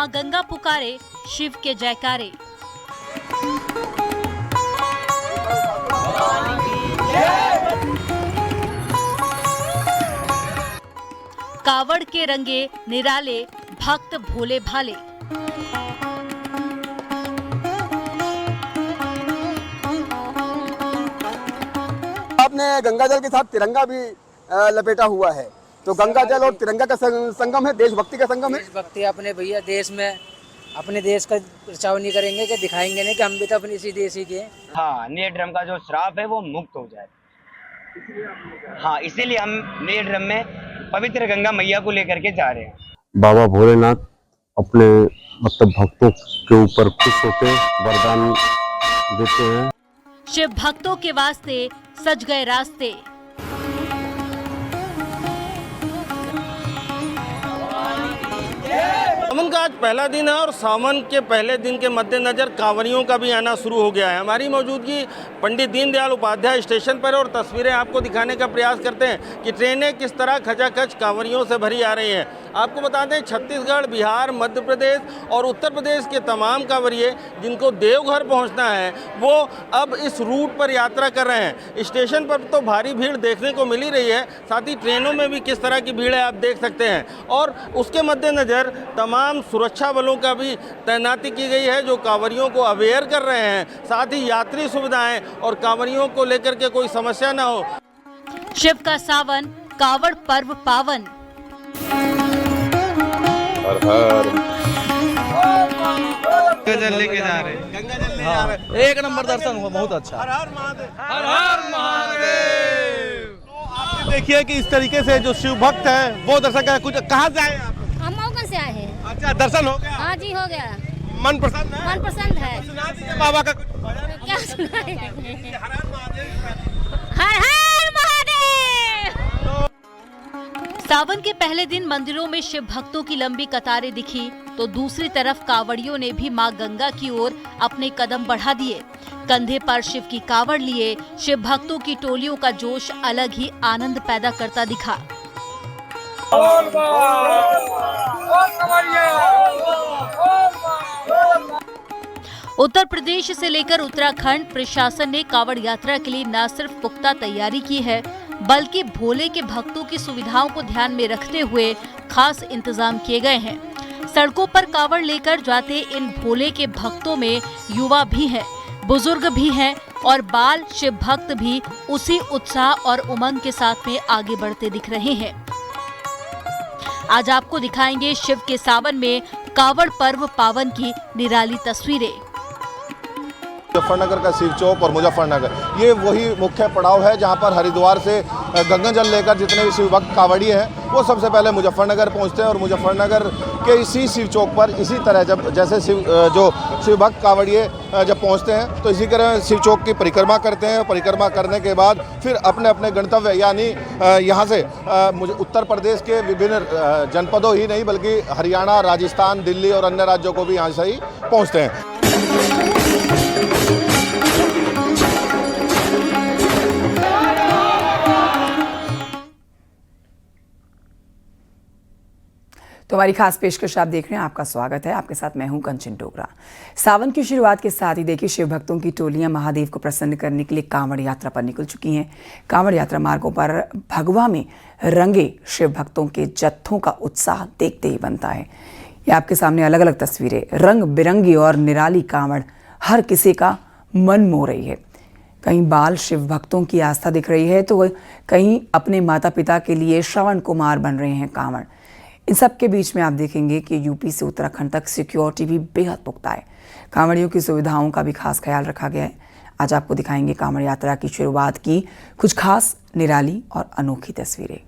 मां गंगा पुकारे शिव के जयकारे। कावड़ के रंगे निराले भक्त भोले भाले। आपने गंगा जल के साथ तिरंगा भी लपेटा हुआ है, तो गंगा जल और तिरंगा का संगम है, देशभक्ति का संगम है। देशभक्ति अपने भैया देश में अपने देश का प्रचार नहीं करेंगे कि दिखाएंगे नहीं कि हम भी तो अपनी इसी देश ही के। हाँ, नीले ड्रम का जो श्राप है वो मुक्त हो जाए। हाँ, इसीलिए हम नीले ड्रम में पवित्र गंगा मैया को लेकर के जा रहे हैं। बाबा भोलेनाथ अपने भक्तों के ऊपर खुश होते वरदान देते हैं। शिव भक्तों के वास्ते सज गए रास्ते। सावन का आज पहला दिन है और सावन के पहले दिन के मद्देनजर कांवरियों का भी आना शुरू हो गया है। हमारी मौजूदगी पंडित दीनदयाल उपाध्याय स्टेशन पर और तस्वीरें आपको दिखाने का प्रयास करते हैं कि ट्रेनें किस तरह खचाखच कांवरियों से भरी आ रही हैं। आपको बता दें, छत्तीसगढ़, बिहार, मध्य प्रदेश और उत्तर प्रदेश के तमाम कांवरिये जिनको देवघर पहुँचना है वो अब इस रूट पर यात्रा कर रहे हैं। स्टेशन पर तो भारी भीड़ देखने को मिल ही रही है, साथ ही ट्रेनों में भी किस तरह की भीड़ है आप देख सकते हैं। और उसके मद्देनजर तमाम सुरक्षा बलों का भी तैनाती की गई है जो कांवरियों को अवेयर कर रहे हैं, साथ ही यात्री सुविधाएं और कांवरियों को लेकर के कोई समस्या ना हो। शिव का सावन, कावड़ पर्व पावन। हर हर गंगा जल लेके जा रहे हैं। गंगा जल ले जा रहे हैं। एक नंबर दर्शन हुआ, बहुत अच्छा। हर हर महादेव, हर हर महादेव। तो आप देखिए कि इस तरीके से जो शिव भक्त है वो दर्शन कर कुछ कहाँ से आए आप? हम मौका से आए हैं। अच्छा, दर्शन हो गया? हाँ जी, हो गया। मन प्रसन्न है? मन पसंद है। सुना दीजिए बाबा का कुछ भजन। क्या सुनाए? हर हर महादेव। हर हर महादेव। सावन के पहले दिन मंदिरों में शिव भक्तों की लंबी कतारें दिखी, तो दूसरी तरफ कावड़ियों ने भी मां गंगा की ओर अपने कदम बढ़ा दिए। कंधे पर शिव की कावड़ लिए शिव भक्तों की टोलियों का जोश अलग ही आनंद पैदा करता दिखा। उत्तर प्रदेश से लेकर उत्तराखंड प्रशासन ने कावड़ यात्रा के लिए न सिर्फ पुख्ता तैयारी की है, बल्कि भोले के भक्तों की सुविधाओं को ध्यान में रखते हुए खास इंतजाम किए गए हैं। सड़कों पर कावड़ लेकर जाते इन भोले के भक्तों में युवा भी हैं, बुजुर्ग भी हैं और बाल शिव भक्त भी उसी उत्साह और उमंग के साथ में आगे बढ़ते दिख रहे हैं। आज आपको दिखाएंगे शिव के सावन में कावड़ पर्व पावन की निराली तस्वीरें। मुजफ्फरनगर का शिव चौक और मुजफ्फरनगर ये वही मुख्य पड़ाव है जहां पर हरिद्वार से गंगा जल लेकर जितने भी शिव भक्त कांवड़ी हैं वो सबसे पहले मुजफ्फरनगर पहुंचते हैं और मुजफ्फरनगर के इसी शिव चौक पर इसी तरह जैसे जो शिव भक्त कांवड़िए जब पहुंचते हैं तो इसी तरह शिव चौक की परिक्रमा करते हैं। परिक्रमा करने के बाद फिर अपने अपने गंतव्य यानी यहाँ से उत्तर प्रदेश के विभिन्न जनपदों ही नहीं बल्कि हरियाणा, राजस्थान, दिल्ली और अन्य राज्यों को भी यहाँ से ही पहुँचते हैं। तो हमारी खास पेशकश आप देख रहे हैं, आपका स्वागत है। आपके साथ मैं हूं कंचन टोगरा। सावन की शुरुआत के साथ ही देखिए शिव भक्तों की टोलियां महादेव को प्रसन्न करने के लिए कांवड़ यात्रा पर निकल चुकी हैं। कांवड़ यात्रा मार्गों पर भगवा में रंगे शिव भक्तों के जत्थों का उत्साह देखते ही बनता है। ये आपके सामने अलग अलग तस्वीरें, रंग बिरंगी और निराली कांवड़ हर किसी का मन मोह रही है। कहीं बाल शिव भक्तों की आस्था दिख रही है तो कहीं अपने माता पिता के लिए श्रवण कुमार बन रहे हैं कांवड़। इन सब के बीच में आप देखेंगे कि यूपी से उत्तराखंड तक सिक्योरिटी भी बेहद पुख्ता है। कांवड़ियों की सुविधाओं का भी खास ख्याल रखा गया है। आज आपको दिखाएंगे कांवड़ यात्रा की शुरुआत की कुछ खास निराली और अनोखी तस्वीरें।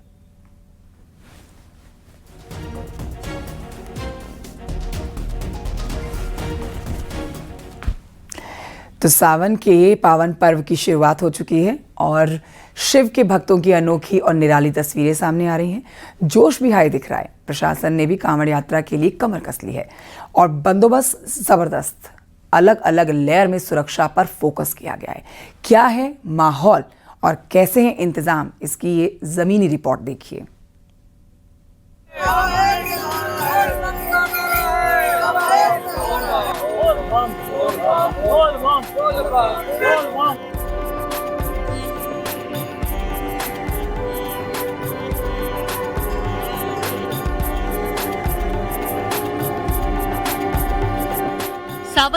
तो सावन के पावन पर्व की शुरुआत हो चुकी है और शिव के भक्तों की अनोखी और निराली तस्वीरें सामने आ रही हैं। जोश भी हाई दिख रहा है। प्रशासन ने भी कांवड़ यात्रा के लिए कमर कस ली है और बंदोबस्त जबरदस्त, अलग अलग लेयर में सुरक्षा पर फोकस किया गया है। क्या है माहौल और कैसे हैं इंतजाम, इसकी ये जमीनी रिपोर्ट देखिए। सावन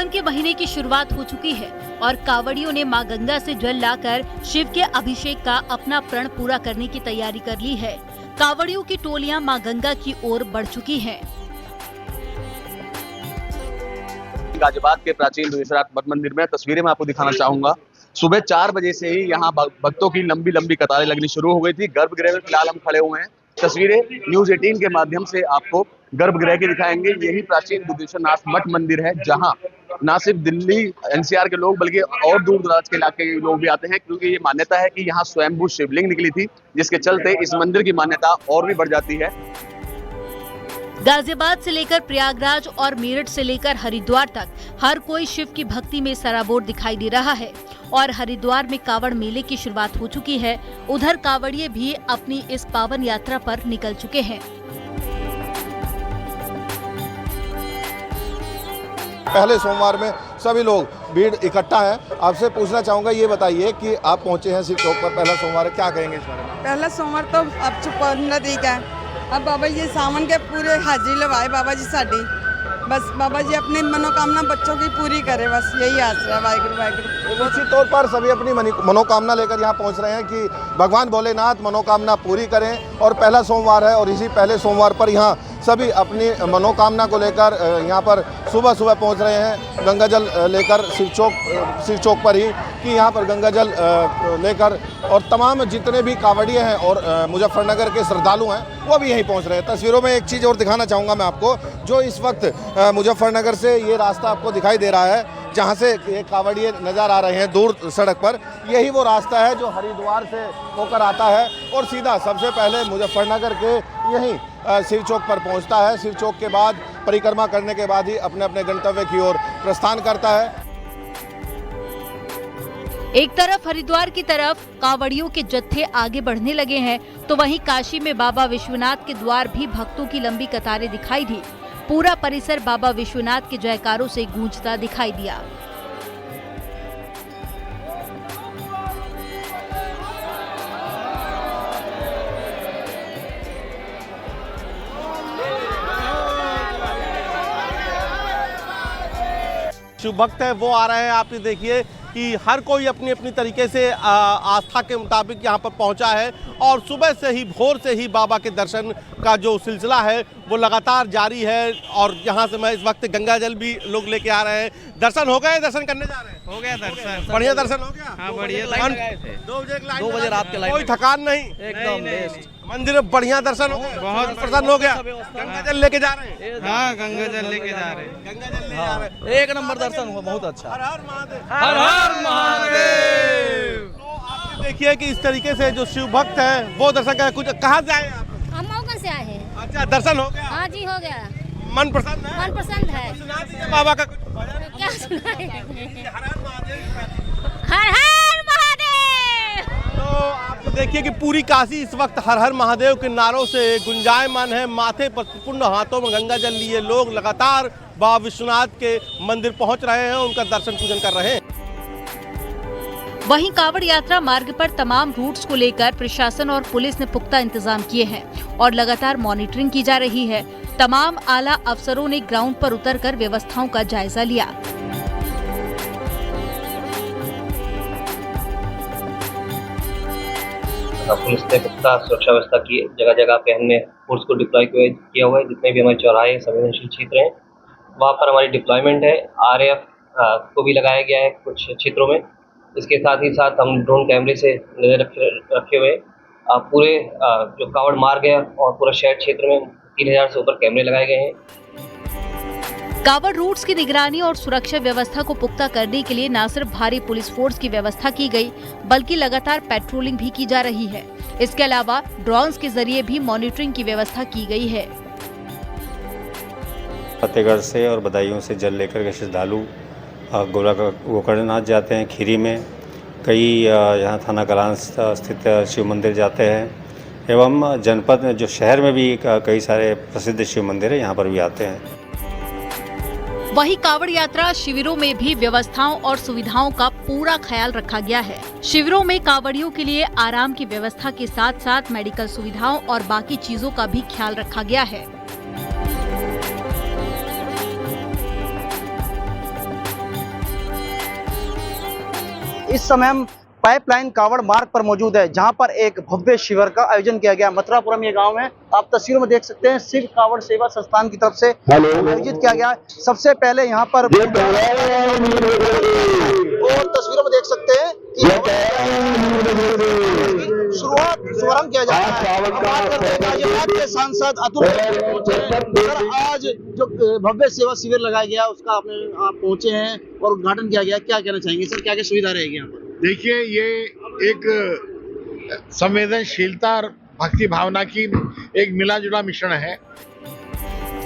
के महीने की शुरुआत हो चुकी है और कांवड़ियों ने मां गंगा से जल लाकर शिव के अभिषेक का अपना प्रण पूरा करने की तैयारी कर ली है। कांवड़ियों की टोलियां मां गंगा की ओर बढ़ चुकी हैं। गाजियाबाद के प्राचीन दुधेश्वरनाथ मठ मंदिर में तस्वीरें मैं आपको दिखाना चाहूंगा। सुबह 4 बजे से ही यहाँ भक्तों की लंबी लंबी कतारें लगनी शुरू हो गई थी। गर्भगृह में फिलहाल हम खड़े हुए हैं। तस्वीरें न्यूज 18 के माध्यम से आपको गर्भगृह की दिखाएंगे। यही प्राचीन दुधेश्वरनाथ मठ मंदिर है, जहां न सिर्फ दिल्ली एनसीआर के लोग बल्कि और दूर दराज के इलाके के लोग भी आते हैं, क्योंकि ये मान्यता है कि यहाँ स्वयंभू शिवलिंग निकली थी, जिसके चलते इस मंदिर की मान्यता और भी बढ़ जाती है। गाजियाबाद से लेकर प्रयागराज और मेरठ से लेकर हरिद्वार तक हर कोई शिव की भक्ति में सराबोर दिखाई दे रहा है और हरिद्वार में कांवड़ मेले की शुरुआत हो चुकी है। उधर कांवड़िए भी अपनी इस पावन यात्रा पर निकल चुके हैं। पहले सोमवार में सभी लोग भीड़ इकट्ठा है। आपसे पूछना चाहूँगा, ये बताइए कि आप पहुँचे हैं शिव चौक पर, पहला सोमवार है, क्या कहेंगे इस बारे में? पहला सोमवार तो अब 15 तरीक है। अब बाबा जी सावन के पूरे हाजिरी लवाए बाबा जी साड़ी, बस बाबा जी अपनी मनोकामना बच्चों की पूरी करे, बस यही आसरा। वाहिगुरु वाहिगुरु। निश्चित तौर पर सभी अपनी मनोकामना लेकर यहाँ पहुँच रहे हैं कि भगवान भोलेनाथ मनोकामना पूरी करें। और पहला सोमवार है और इसी पहले सोमवार पर यहाँ सभी अपनी मनोकामना को लेकर यहाँ पर सुबह सुबह पहुँच रहे हैं, गंगा जल लेकर शिव चौक पर ही, कि यहाँ पर गंगा जल लेकर और तमाम जितने भी कांवड़िए हैं और मुजफ्फरनगर के श्रद्धालु हैं वो भी यहीं पहुँच रहे हैं। तस्वीरों में एक चीज़ और दिखाना चाहूँगा मैं आपको, जो इस वक्त मुजफ्फरनगर से ये रास्ता आपको दिखाई दे रहा है, जहाँ से ये कांवड़िए नज़र आ रहे हैं दूर सड़क पर, यही वो रास्ता है जो हरिद्वार से होकर आता है और सीधा सबसे पहले मुजफ्फरनगर के यहीं शिव चौक पर पहुंचता है। शिव चौक के बाद परिक्रमा करने के बाद ही अपने अपने गंतव्य की ओर प्रस्थान करता है। एक तरफ हरिद्वार की तरफ कांवड़ियों के जत्थे आगे बढ़ने लगे हैं, तो वहीं काशी में बाबा विश्वनाथ के द्वार भी भक्तों की लंबी कतारें दिखाई दी। पूरा परिसर बाबा विश्वनाथ के जयकारों से गूंजता दिखाई दिया। शिव भक्त है वो आ रहे हैं। आप ये देखिए कि हर कोई अपनी अपनी तरीके से आस्था के मुताबिक यहाँ पर पहुँचा है और सुबह से ही भोर से ही बाबा के दर्शन का जो सिलसिला है वो लगातार जारी है। और यहाँ से मैं इस वक्त गंगा जल भी लोग लेके आ रहे हैं। दर्शन हो गए, दर्शन करने जा रहे हैं? हो गया दर्शन, बढ़िया दर्शन हो गया। हाँ, बढ़िया। 2 बजे रात के लाइन, कोई थकान नहीं, एकदम बेस्ट। मंदिर में बढ़िया दर्शन हो गया, बहुत प्रसन्न हो गया। गंगा जल लेके जा रहे हैं? हाँ, गंगा जल लेके जा रहे हैं। गंगा जल ले जा रहे हैं, एक नंबर दर्शन हुआ, बहुत अच्छा। हर हर महादेव, हर हर महादेव। तो आप देखिए कि इस तरीके से जो शिव भक्त है वो दर्शन कर। कुछ कहाँ से आए आप? हम मौका से आए हैं। अच्छा, दर्शन हो गया? हाँ जी, हो गया। मन प्रसन्न है? मन प्रसन्न है। सुना दीजिए बाबा का कुछ भजन। क्या सुनाए? हर हर महादेव, हर हर महादेव। तो आप देखिए कि पूरी काशी इस वक्त हर हर महादेव के नारों से गुंजायमान है। माथे पर पुण्य, हाथों में गंगा जल लिए लोग लगातार बाबा विश्वनाथ के मंदिर पहुंच रहे हैं, उनका दर्शन पूजन कर रहे हैं। वहीं कांवड़ यात्रा मार्ग पर तमाम रूट्स को लेकर प्रशासन और पुलिस ने पुख्ता इंतजाम किए हैं और लगातार मॉनिटरिंग की जा रही है। तमाम आला अफसरों ने ग्राउंड पर उतरकर व्यवस्थाओं का जायजा लिया। पुलिस ने पुख्ता सुरक्षा व्यवस्था की है। जगह जगह पे हमने फोर्स को डिप्लॉय किया हुआ है। जितने भी हमारे चौराहे संवेदनशील क्षेत्र हैं वहाँ पर हमारी डिप्लॉयमेंट है। RAF को भी लगाया गया है कुछ क्षेत्रों में। इसके साथ ही साथ हम ड्रोन कैमरे से नजर रखे हुए पूरे जो कांवड़ मार्ग है और पूरा शहर क्षेत्र में 3000 से ऊपर कैमरे लगाए गए हैं। कांवड़ रूट्स की निगरानी और सुरक्षा व्यवस्था को पुख्ता करने के लिए न सिर्फ भारी पुलिस फोर्स की व्यवस्था की गई, बल्कि लगातार पेट्रोलिंग भी की जा रही है। इसके अलावा ड्रोन्स के जरिए भी मॉनिटरिंग की व्यवस्था की गई है। फतेहगढ़ से और बदायूं से जल लेकर के श्रद्धालु गोकर्णनाथ जाते हैं। खीरी में कई यहाँ थाना कलान स्थित शिव मंदिर जाते हैं एवं जनपद में जो शहर में भी कई सारे प्रसिद्ध शिव मंदिर है, यहाँ पर भी आते हैं। वहीं कांवड़ यात्रा शिविरों में भी व्यवस्थाओं और सुविधाओं का पूरा ख्याल रखा गया है। शिविरों में कांवड़ियों के लिए आराम की व्यवस्था के साथ साथ मेडिकल सुविधाओं और बाकी चीजों का भी ख्याल रखा गया है। इस समय हम पाइपलाइन कांवड़ मार्ग पर मौजूद है, जहां पर एक भव्य शिविर का आयोजन किया गया। मथुरापुरम ये गांव है, आप तस्वीरों में देख सकते हैं, शिव कांवड़ सेवा संस्थान की तरफ से आयोजित किया गया। सबसे पहले यहां पर और तस्वीरों में देख सकते हैं कि शुभारंभ किया जा रहा है। बात करते हैं गाजियाबाद के सांसद अतुल सर, आज जो भव्य सेवा शिविर लगाया गया उसका आप पहुंचे हैं और उद्घाटन किया गया, क्या कहना चाहेंगे सर, क्या क्या सुविधा रहेगी यहाँ पर? देखिए, ये एक संवेदनशीलता और भक्ति भावना की एक मिला जुला मिश्रण है।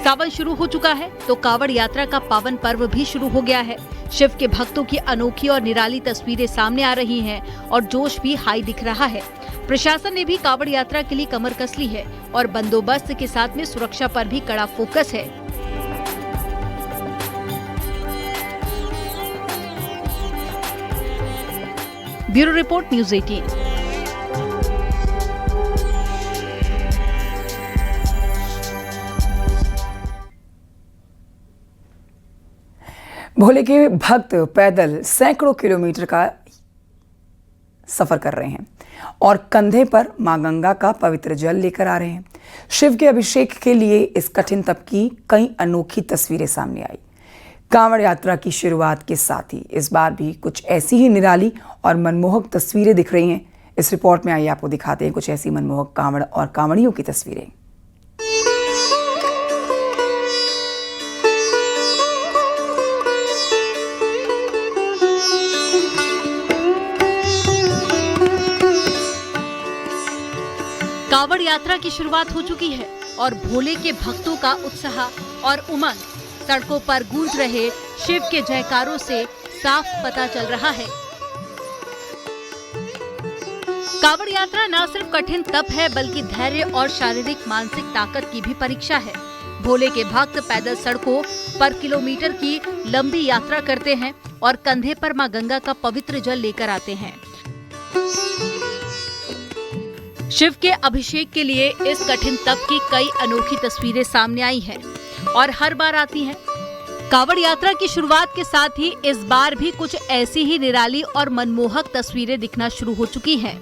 सावन शुरू हो चुका है तो कांवड़ यात्रा का पावन पर्व भी शुरू हो गया है। शिव के भक्तों की अनोखी और निराली तस्वीरें सामने आ रही हैं और जोश भी हाई दिख रहा है। प्रशासन ने भी कांवड़ यात्रा के लिए कमर कस ली है और बंदोबस्त के साथ में सुरक्षा पर भी कड़ा फोकस है। Bureau report, news 18। भोले के भक्त पैदल सैकड़ों किलोमीटर का सफर कर रहे हैं और कंधे पर मां गंगा का पवित्र जल लेकर आ रहे हैं। शिव के अभिषेक के लिए इस कठिन तप की कई अनोखी तस्वीरें सामने आई। कांवड़ यात्रा की शुरुआत के साथ ही इस बार भी कुछ ऐसी ही निराली और मनमोहक तस्वीरें दिख रही हैं। इस रिपोर्ट में आइए आपको दिखाते हैं कुछ ऐसी मनमोहक कांवड़ और कांवड़ियों की तस्वीरें। कांवड़ यात्रा की शुरुआत हो चुकी है और भोले के भक्तों का उत्साह और उमंग सड़कों पर गूंज रहे शिव के जयकारों से साफ पता चल रहा है। कांवड़ यात्रा न सिर्फ कठिन तप है बल्कि धैर्य और शारीरिक मानसिक ताकत की भी परीक्षा है। भोले के भक्त पैदल सड़कों पर किलोमीटर की लंबी यात्रा करते हैं और कंधे पर मां गंगा का पवित्र जल लेकर आते हैं। शिव के अभिषेक के लिए इस कठिन तप की कई अनोखी तस्वीरें सामने आई हैं और हर बार आती हैं। कांवड़ यात्रा की शुरुआत के साथ ही इस बार भी कुछ ऐसी ही निराली और मनमोहक तस्वीरें दिखना शुरू हो चुकी हैं।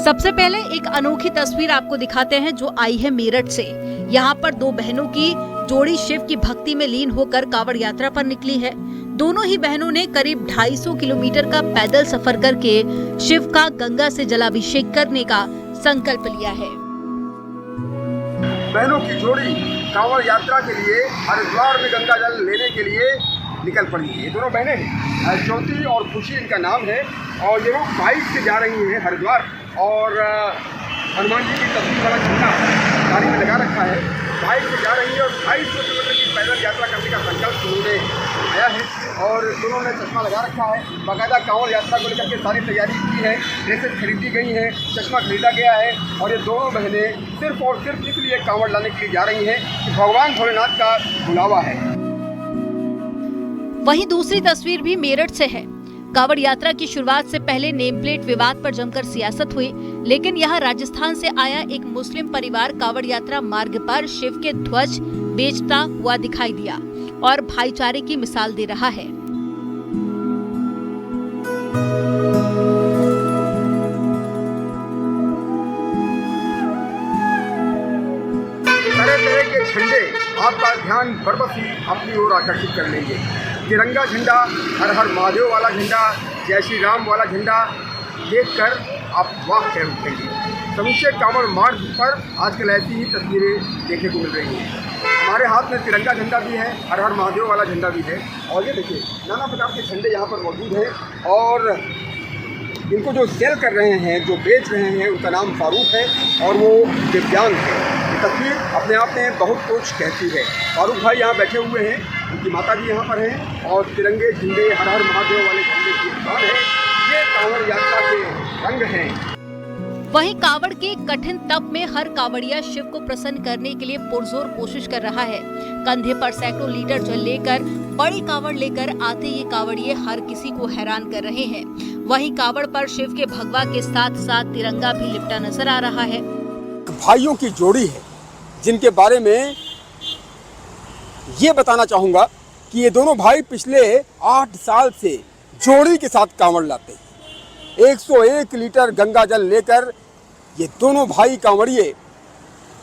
सबसे पहले एक अनोखी तस्वीर आपको दिखाते हैं जो आई है मेरठ से। यहाँ पर दो बहनों की जोड़ी शिव की भक्ति में लीन होकर कांवड़ यात्रा पर निकली है। दोनों ही बहनों ने करीब 250 किलोमीटर का पैदल सफर करके शिव का गंगा से जलाभिषेक करने का संकल्प लिया है। बहनों की जोड़ी कांवड़ यात्रा के लिए हरिद्वार में गंगा जल लेने के लिए निकल पड़ी है। ये दोनों बहनें हैं, ज्योति और खुशी इनका नाम है और ये लोग बाइक से जा रही हैं हरिद्वार और हनुमान जी की तस्वीर वाला झंडा गाड़ी में लगा रखा है। बाइक से जा रही है और 250 किलोमीटर की पैदल यात्रा करने का संकल्प उन्होंने आया है और दोनों ने चश्मा लगा रखा है। बाकायदा कांवड़ यात्रा को लेकर के सारी तैयारी की है, ड्रेसेस खरीदी गई हैं, चश्मा खरीदा गया है और ये दोनों बहनें सिर्फ और सिर्फ इसलिए कांवड़ लाने के लिए जा रही हैं कि भगवान भोलेनाथ का बुलावा है। वहीं दूसरी तस्वीर भी मेरठ से है। कांवड़ यात्रा की शुरुआत से पहले नेम प्लेट विवाद पर जमकर सियासत हुई, लेकिन यहाँ राजस्थान से आया एक मुस्लिम परिवार कांवड़ यात्रा मार्ग पर शिव के ध्वज बेचता हुआ दिखाई दिया और भाईचारे की मिसाल दे रहा है। तरह तरह के झंडे आपका ध्यान बरबस ही अपनी ओर आकर्षित कर लेंगे। तिरंगा झंडा, हर हर महादेव वाला झंडा, जय श्री राम वाला झंडा देखकर आप वाह कह उठेंगे। समूचे कांवड़ मार्ग पर आजकल ऐसी ही तस्वीरें देखने को मिल रही हैं। हमारे हाथ में तिरंगा झंडा भी है, हर हर महादेव वाला झंडा भी है और ये देखिए नाना प्रकार के झंडे यहाँ पर मौजूद हैं और इनको जो सेल कर रहे हैं, जो बेच रहे हैं, उनका नाम फारूक है और वो दिव्यांग है। ये तस्वीर अपने आप में बहुत कुछ कहती है। फारूक भाई यहाँ बैठे हुए हैं, उनकी माता जी यहाँ पर हैं और तिरंगे झंडे, हर हर महादेव वाले झंडे की दुकान है। ये कांवड़ यात्रा के रंग हैं। वहीं कावड़ के कठिन तप में हर कावड़िया शिव को प्रसन्न करने के लिए पुरजोर कोशिश कर रहा है। कंधे पर सैकड़ों लीटर जल लेकर बड़ी कावड़ लेकर आते ये कावड़िए हर किसी को हैरान कर रहे हैं। वहीं कावड़ पर शिव के भगवा के साथ साथ तिरंगा भी लिपटा नजर आ रहा है। भाइयों की जोड़ी है जिनके बारे में ये बताना चाहूँगा कि ये दोनों भाई पिछले 8 साल से जोड़ी के साथ कांवड़ लाते हैं। 101 लीटर गंगा जल लेकर ये दोनों भाई कांवड़िए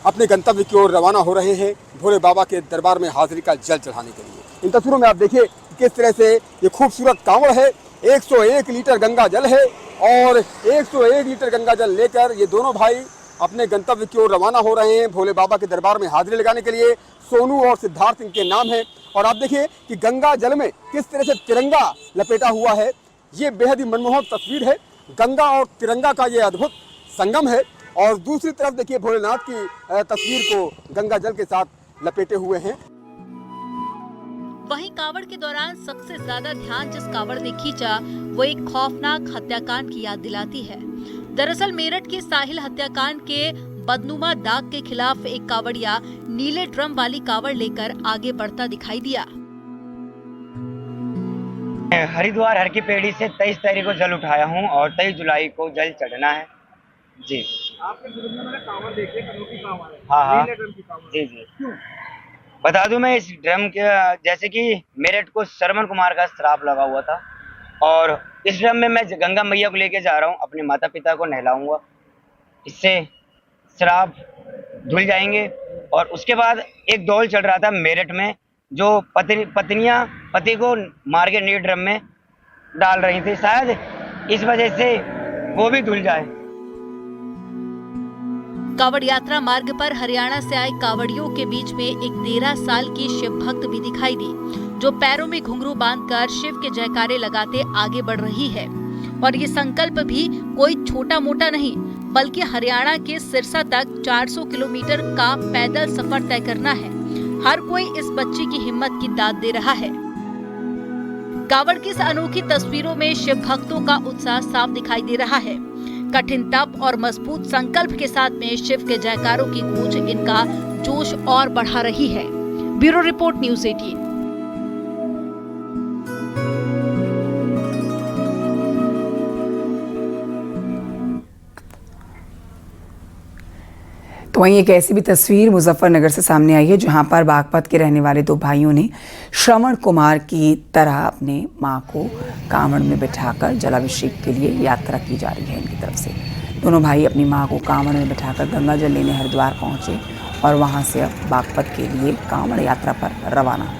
अपने गंतव्य की ओर रवाना हो रहे हैं भोले बाबा के दरबार में हाजिरी का जल चढ़ाने के लिए। इन तस्वीरों में आप देखिए किस तरह से ये खूबसूरत कांवड़ है। 101 लीटर गंगा जल है और 101 लीटर गंगा जल लेकर ये दोनों भाई अपने गंतव्य की ओर रवाना हो रहे हैं भोले बाबा के दरबार में हाजिरी लगाने के लिए। सोनू और सिद्धार्थ इनके नाम है और आप देखिए कि गंगा जल में किस तरह से तिरंगा लपेटा हुआ है। ये बेहद ही मनमोहक तस्वीर है। गंगा और तिरंगा का ये अद्भुत संगम है और दूसरी तरफ देखिए भोलेनाथ की तस्वीर को गंगा जल के साथ लपेटे हुए हैं। वहीं कावड़ के दौरान सबसे ज्यादा ध्यान जिस कावड़ ने खींचा वो एक खौफनाक हत्याकांड की याद दिलाती है। दरअसल मेरठ के साहिल हत्याकांड के बदनुमा दाग के खिलाफ एक कावड़िया नीले ड्रम वाली कावड़ लेकर आगे बढ़ता दिखाई दिया। हरिद्वार हर की पेड़ी से 23 तारीख को जल उठाया हूँ और 23 जुलाई को जल चढ़ना है जी। आपके बुजुर्ग ने मैंने कांवड़ देखे, अनोखी कांवड़ है। हाँ नीले ड्रम की कांवड़। जी जी। बता दूं मैं इस ड्रम के जैसे कि मेरठ को श्रवण कुमार का श्राप लगा हुआ था और इस ड्रम में मैं गंगा मैया को लेके जा रहा हूँ। अपने माता पिता को नहलाऊंगा, इससे श्राप धुल जाएंगे। और उसके बाद एक दौड़ चल रहा था मेरठ में जो पत्नियां पति को मार के नीले ड्रम में डाल रही थी, शायद इस वजह से वो भी धुल जाए। कावड़ यात्रा मार्ग पर हरियाणा से आए कावड़ियों के बीच में एक 13 साल की शिव भक्त भी दिखाई दी जो पैरों में घुंघरू बांधकर शिव के जयकारे लगाते आगे बढ़ रही है। और ये संकल्प भी कोई छोटा मोटा नहीं बल्कि हरियाणा के सिरसा तक 400 किलोमीटर का पैदल सफर तय करना है। हर कोई इस बच्ची की हिम्मत की दाद दे रहा है। कावड़ की इस अनोखी तस्वीरों में शिव भक्तों का उत्साह साफ दिखाई दे रहा है। कठिन तप और मजबूत संकल्प के साथ में शिव के जयकारों की गूंज इनका जोश और बढ़ा रही है। Bureau report news 18। तो वहीं एक ऐसी भी तस्वीर मुजफ्फरनगर से सामने आई है जहां पर बागपत के रहने वाले 2 भाइयों ने श्रवण कुमार की तरह अपने मां को कांवड़ में बिठाकर जलाभिषेक के लिए यात्रा की जा रही है इनकी तरफ से। दोनों भाई अपनी मां को कांवड़ में बिठाकर गंगा जल लेने हरिद्वार पहुंचे और वहां से अब बागपत के लिए कांवड़ यात्रा पर रवाना।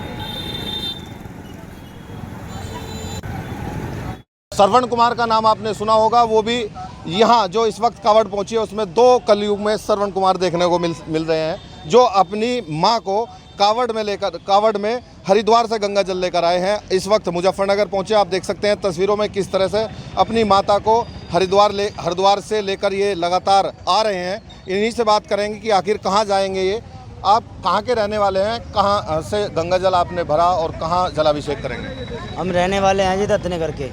श्रवण कुमार का नाम आपने सुना होगा, वो भी यहाँ जो इस वक्त कावड़ पहुंची है उसमें 2 कलयुग में श्रवण कुमार देखने को मिल रहे हैं जो अपनी मां को कावड़ में हरिद्वार से गंगा जल लेकर आए हैं। इस वक्त मुजफ्फरनगर पहुंचे। आप देख सकते हैं तस्वीरों में किस तरह से अपनी माता को हरिद्वार से लेकर ये लगातार आ रहे हैं। इन्हीं से बात करेंगे कि आखिर कहाँ जाएंगे ये। आप कहाँ के रहने वाले हैं, कहाँ से गंगा जल आपने भरा और कहाँ जलाभिषेक करेंगे? हम रहने वाले हैं जी दत्तनगर के।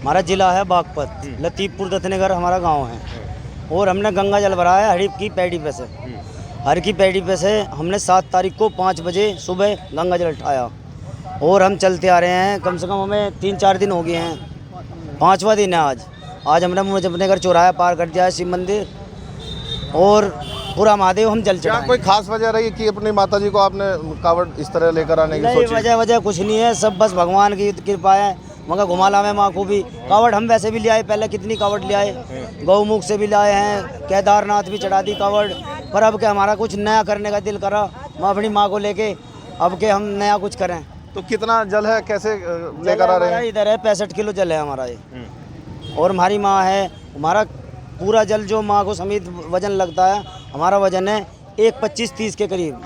हमारा जिला है बागपत, लतीफपुर दत्तनगर हमारा गांव है और हमने गंगा जल भरा है हर की पैड़ी पे से। हर की पैड़ी पे से हमने 7 तारीख को 5 बजे सुबह गंगा जल उठाया और हम चलते आ रहे हैं। कम से कम हमें 3-4 दिन हो गए हैं, 5वां दिन है आज हमने मुजफ्फरनगर चौराहा पार कर दिया है शिव मंदिर और पूरा महादेव हम जल चढ़ाए। कोई खास वजह रही कि अपनी माताजी को आपने कावड़ इस तरह लेकर आने की सोची? वजह कुछ नहीं है, सब बस भगवान की कृपा है। मगर घुमाला में माँ को भी कावड़ हम वैसे भी ले आए, पहले कितनी कावड़ ले आए, गौमुख से भी लाए हैं, केदारनाथ भी चढ़ा दी कावड़। पर अब के हमारा कुछ नया करने का दिल करा, मैं अपनी माँ को लेके अब के हम नया कुछ करें। तो कितना जल है, कैसे लेकर आ रहे हैं? इधर है 65 किलो जल है हमारा ये, और हमारी माँ है। हमारा पूरा जल जो माँ को समेत वजन लगता है, हमारा वजन है 1 25-30 के करीब।